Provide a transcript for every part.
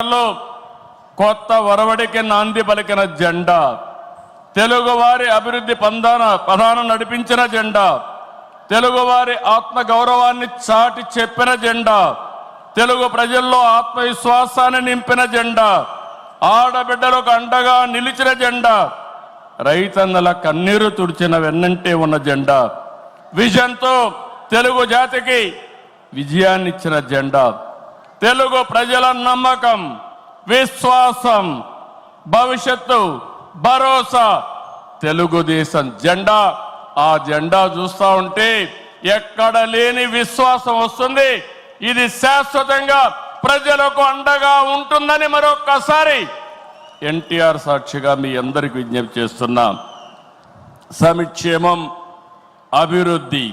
లో కొత్త వరవడికి నాంది పలికిన జెండా, తెలుగువారి అభివృద్ధి పదాన నడిపించిన జెండా, తెలుగువారి ఆత్మ గౌరవాన్ని చాటి చెప్పిన జెండా, తెలుగు ప్రజల్లో ఆత్మవిశ్వాసాన్ని నింపిన జెండా, ఆడబిడ్డలకు అండగా నిలిచిన జెండా, రైతన్నల కన్నీరు తుడిచిన వెన్నంటే ఉన్న జెండా, విజన్తో తెలుగు జాతికి విజయాన్నిచ్చిన జెండా, తెలుగు ప్రజల నమ్మకం, విశ్వాసం, భవిష్యత్తు, భరోసా తెలుగుదేశం జెండా. ఆ జెండా చూస్తా ఉంటే ఎక్కడ లేని విశ్వాసం వస్తుంది. ఇది శాశ్వతంగా ప్రజలకు అండగా ఉంటుందని మరొక్కసారి ఎన్టీఆర్ సాక్షిగా మీ అందరికి విజ్ఞప్తి చేస్తున్నాం. సంక్షేమం, అభివృద్ధి,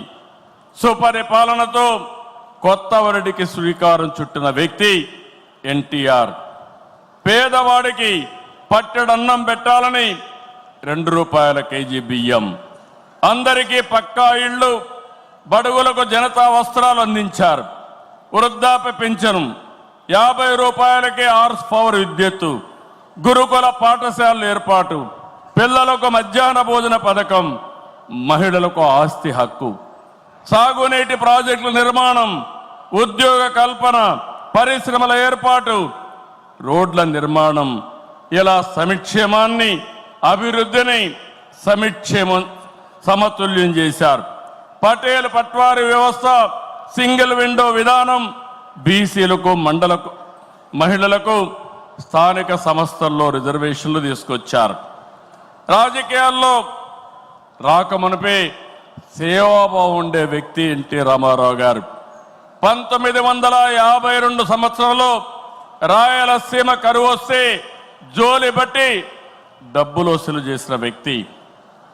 సుపరిపాలనతో కొత్త వరడికి శ్రీకారం చుట్టిన వ్యక్తి ఎన్టీఆర్. పేదవాడికి పట్టెడన్నం పెట్టాలని ₹2 కేజీ బియ్యం, అందరికీ పక్కా ఇళ్ళు, బడుగులకు జనతా వస్త్రాలు అందించారు. వృద్ధాప్య పింఛను, ₹50కే హార్స్ పవర్ విద్యుత్తు, గురుకుల పాఠశాలల ఏర్పాటు, పిల్లలకు మధ్యాహ్న భోజన పథకం, మహిళలకు ఆస్తి హక్కు, సాగునీటి ప్రాజెక్టుల నిర్మాణం, ఉద్యోగ కల్పన, పరిశ్రమల ఏర్పాటు, రోడ్ల నిర్మాణం, ఇలా సంక్షేమాన్ని, అభివృద్ధిని సమతుల్యం చేశారు. పటేల్ పట్వారీ వ్యవస్థ, సింగిల్ విండో విధానం, బీసీలకు, మహిళలకు స్థానిక సంస్థల్లో రిజర్వేషన్లు తీసుకొచ్చారు. రాజకీయాల్లో రాకమునిపే సేవాభావం ఉండే వ్యక్తి ఎన్టీ రామారావు గారు. 1952 సంవత్సరంలో రాయలసీమ కరువు వస్తే జోలి బట్టి డబ్బులు వసూలు చేసిన వ్యక్తి.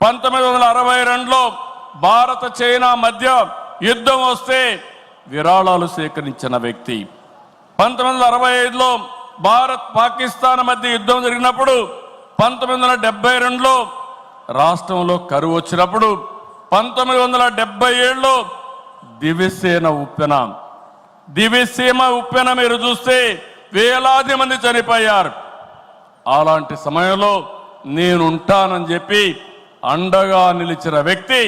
1962లో భారత చైనా మధ్య యుద్ధం వస్తే విరాళాలు సేకరించిన వ్యక్తి. 1965లో భారత్ పాకిస్తాన్ మధ్య యుద్ధం జరిగినప్పుడు, 1972లో రాష్ట్రంలో కరువు వచ్చినప్పుడు, 1977లో దివిసీమ ఉప్పెన మీరు చూస్తే వేలాది మంది చనిపోయారు. అలాంటి సమయంలో నేనుంటానని చెప్పి అండగా నిలిచిన వ్యక్తి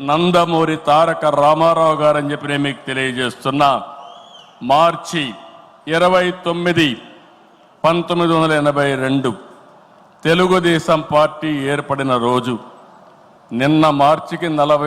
నందమూరి తారక రామారావు గారని చెప్పి నేను మీకు తెలియజేస్తున్నా. మార్చి 29, 1982 తెలుగుదేశం పార్టీ ఏర్పడిన రోజు. నిన్న మార్చికి 40